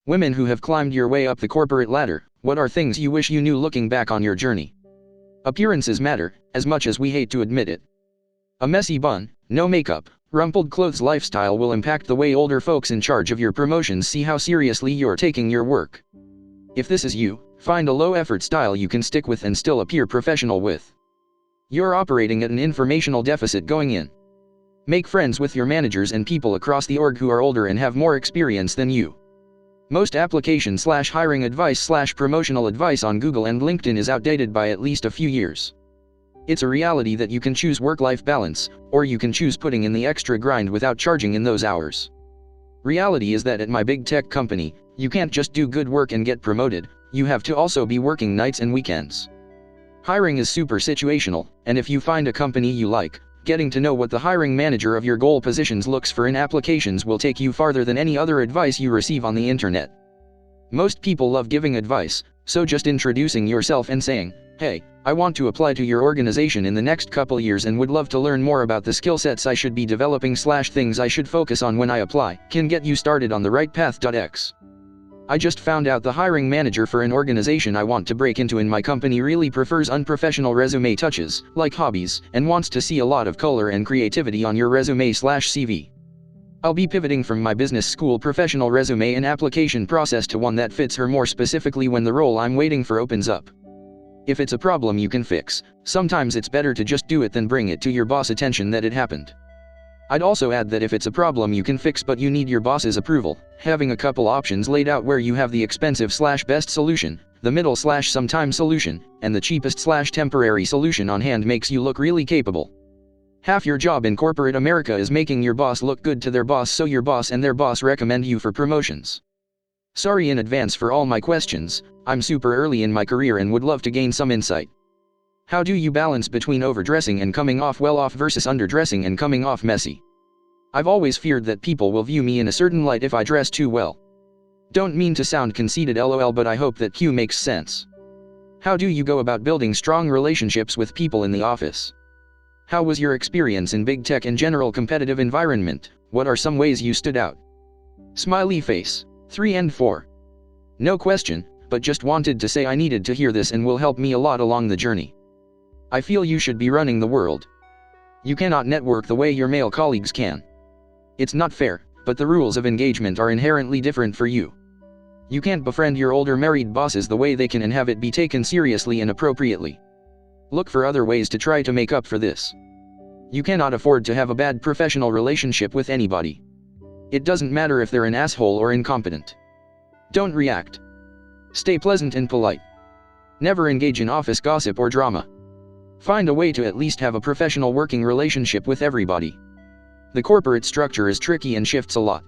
Women who have climbed your way up the corporate ladder, what are things you wish you knew looking back on your journey? Appearances matter, as much as we hate to admit it. A messy bun, no makeup, rumpled clothes lifestyle will impact the way older folks in charge of your promotions see how seriously you're taking your work. If this is you, find a low-effort style you can stick with and still appear professional with. You're operating at an informational deficit going in. Make friends with your managers and people across the org who are older and have more experience than you. Most application/hiring advice/promotional advice on Google and LinkedIn is outdated by at least a few years. It's a reality that you can choose work-life balance, or you can choose putting in the extra grind without charging in those hours. Reality is that at my big tech company, you can't just do good work and get promoted, you have to also be working nights and weekends. Hiring is super situational, and if you find a company you like, getting to know what the hiring manager of your goal positions looks for in applications will take you farther than any other advice you receive on the internet. Most people love giving advice, so just introducing yourself and saying, "Hey, I want to apply to your organization in the next couple years and would love to learn more about the skill sets I should be developing/things I should focus on when I apply," can get you started on the right path. X. I just found out the hiring manager for an organization I want to break into in my company really prefers unprofessional resume touches, like hobbies, and wants to see a lot of color and creativity on your resume/CV. I'll be pivoting from my business school professional resume and application process to one that fits her more specifically when the role I'm waiting for opens up. If it's a problem you can fix, sometimes it's better to just do it than bring it to your boss' attention that it happened. I'd also add that if it's a problem you can fix but you need your boss's approval, having a couple options laid out where you have the expensive/best solution, the middle/sometime solution, and the cheapest/temporary solution on hand makes you look really capable. Half your job in corporate America is making your boss look good to their boss so your boss and their boss recommend you for promotions. Sorry in advance for all my questions, I'm super early in my career and would love to gain some insight. How do you balance between overdressing and coming off well off versus underdressing and coming off messy? I've always feared that people will view me in a certain light if I dress too well. Don't mean to sound conceited lol, but I hope that Q makes sense. How do you go about building strong relationships with people in the office? How was your experience in big tech and general competitive environment? What are some ways you stood out? Smiley face. 3 and 4. No question, but just wanted to say I needed to hear this and will help me a lot along the journey. I feel you should be running the world. You cannot network the way your male colleagues can. It's not fair, but the rules of engagement are inherently different for you. You can't befriend your older married bosses the way they can and have it be taken seriously and appropriately. Look for other ways to try to make up for this. You cannot afford to have a bad professional relationship with anybody. It doesn't matter if they're an asshole or incompetent. Don't react. Stay pleasant and polite. Never engage in office gossip or drama. Find a way to at least have a professional working relationship with everybody. The corporate structure is tricky and shifts a lot.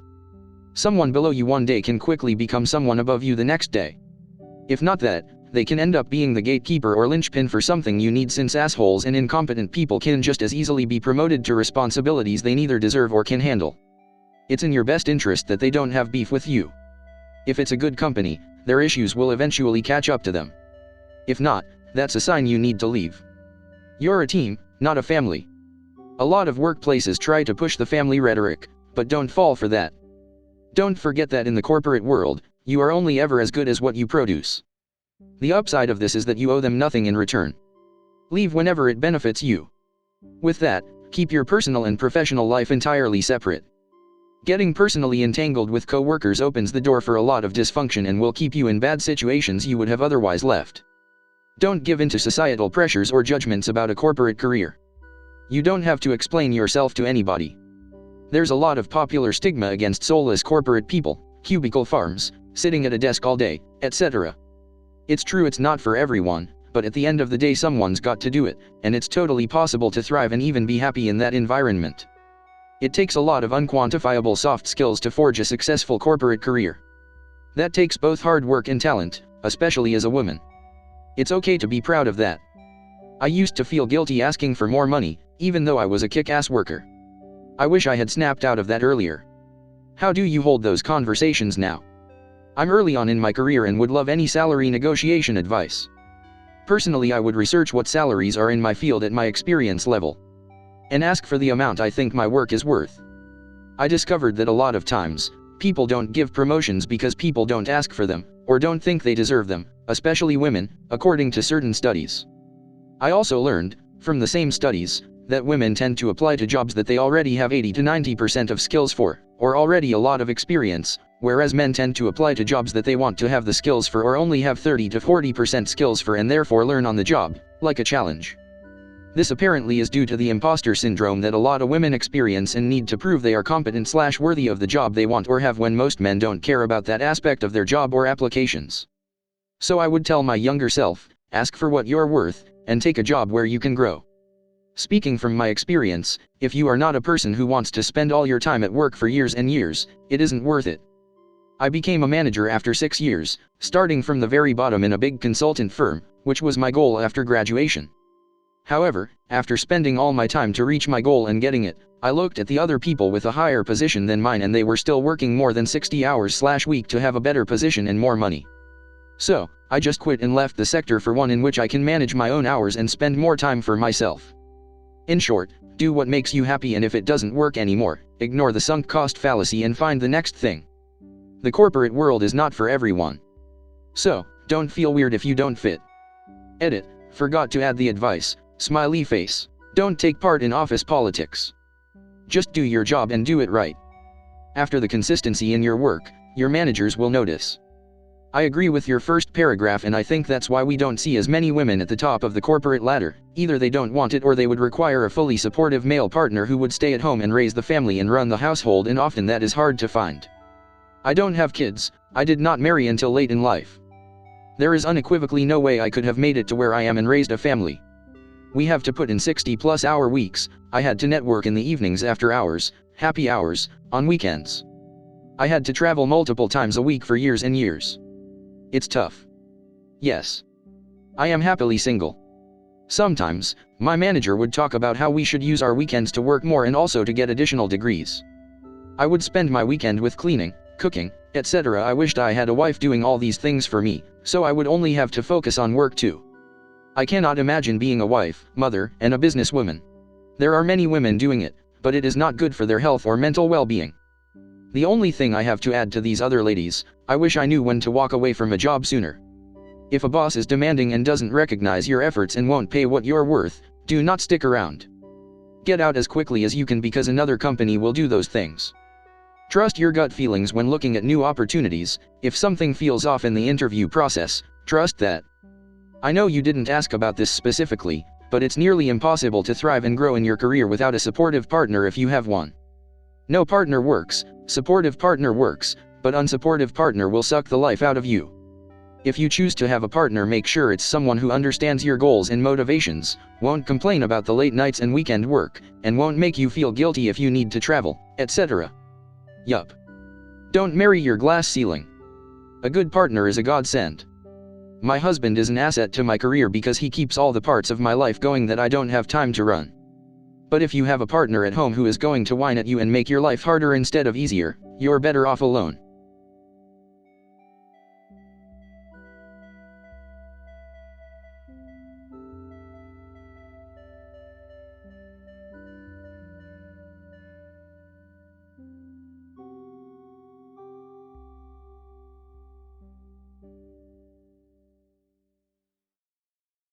Someone below you one day can quickly become someone above you the next day. If not that, they can end up being the gatekeeper or linchpin for something you need, since assholes and incompetent people can just as easily be promoted to responsibilities they neither deserve or can handle. It's in your best interest that they don't have beef with you. If it's a good company, their issues will eventually catch up to them. If not, that's a sign you need to leave. You're a team, not a family. A lot of workplaces try to push the family rhetoric, but don't fall for that. Don't forget that in the corporate world, you are only ever as good as what you produce. The upside of this is that you owe them nothing in return. Leave whenever it benefits you. With that, keep your personal and professional life entirely separate. Getting personally entangled with coworkers opens the door for a lot of dysfunction and will keep you in bad situations you would have otherwise left. Don't give in to societal pressures or judgments about a corporate career. You don't have to explain yourself to anybody. There's a lot of popular stigma against soulless corporate people, cubicle farms, sitting at a desk all day, etc. It's true it's not for everyone, but at the end of the day someone's got to do it, and it's totally possible to thrive and even be happy in that environment. It takes a lot of unquantifiable soft skills to forge a successful corporate career. That takes both hard work and talent, especially as a woman. It's okay to be proud of that. I used to feel guilty asking for more money, even though I was a kick-ass worker. I wish I had snapped out of that earlier. How do you hold those conversations now? I'm early on in my career and would love any salary negotiation advice. Personally, I would research what salaries are in my field at my experience level, and ask for the amount I think my work is worth. I discovered that a lot of times, People don't give promotions because people don't ask for them, or don't think they deserve them, especially women, according to certain studies. I also learned, from the same studies, that women tend to apply to jobs that they already have 80 to 90% of skills for, or already a lot of experience, whereas men tend to apply to jobs that they want to have the skills for or only have 30 to 40% skills for and therefore learn on the job, like a challenge. This apparently is due to the imposter syndrome that a lot of women experience and need to prove they are competent/worthy of the job they want or have when most men don't care about that aspect of their job or applications. So I would tell my younger self, ask for what you're worth, and take a job where you can grow. Speaking from my experience, if you are not a person who wants to spend all your time at work for years and years, it isn't worth it. I became a manager after 6 years, starting from the very bottom in a big consultant firm, which was my goal after graduation. However, after spending all my time to reach my goal and getting it, I looked at the other people with a higher position than mine and they were still working more than 60 hours/week to have a better position and more money. So, I just quit and left the sector for one in which I can manage my own hours and spend more time for myself. In short, do what makes you happy, and if it doesn't work anymore, ignore the sunk cost fallacy and find the next thing. The corporate world is not for everyone. So, don't feel weird if you don't fit. Edit, forgot to add the advice, smiley face. Don't take part in office politics. Just do your job and do it right. After the consistency in your work, your managers will notice. I agree with your first paragraph, and I think that's why we don't see as many women at the top of the corporate ladder. Either they don't want it or they would require a fully supportive male partner who would stay at home and raise the family and run the household, and often that is hard to find. I don't have kids, I did not marry until late in life. There is unequivocally no way I could have made it to where I am and raised a family. We have to put in 60+ hour weeks, I had to network in the evenings after hours, happy hours, on weekends. I had to travel multiple times a week for years and years. It's tough. Yes. I am happily single. Sometimes, my manager would talk about how we should use our weekends to work more and also to get additional degrees. I would spend my weekend with cleaning, cooking, etc. I wished I had a wife doing all these things for me, so I would only have to focus on work too. I cannot imagine being a wife, mother, and a businesswoman. There are many women doing it, but it is not good for their health or mental well-being. The only thing I have to add to these other ladies, I wish I knew when to walk away from a job sooner. If a boss is demanding and doesn't recognize your efforts and won't pay what you're worth, do not stick around. Get out as quickly as you can, because another company will do those things. Trust your gut feelings when looking at new opportunities. If something feels off in the interview process, trust that. I know you didn't ask about this specifically, but it's nearly impossible to thrive and grow in your career without a supportive partner if you have one. No partner works, supportive partner works, but unsupportive partner will suck the life out of you. If you choose to have a partner, make sure it's someone who understands your goals and motivations, won't complain about the late nights and weekend work, and won't make you feel guilty if you need to travel, etc. Yup. Don't marry your glass ceiling. A good partner is a godsend. My husband is an asset to my career because he keeps all the parts of my life going that I don't have time to run. But if you have a partner at home who is going to whine at you and make your life harder instead of easier, you're better off alone.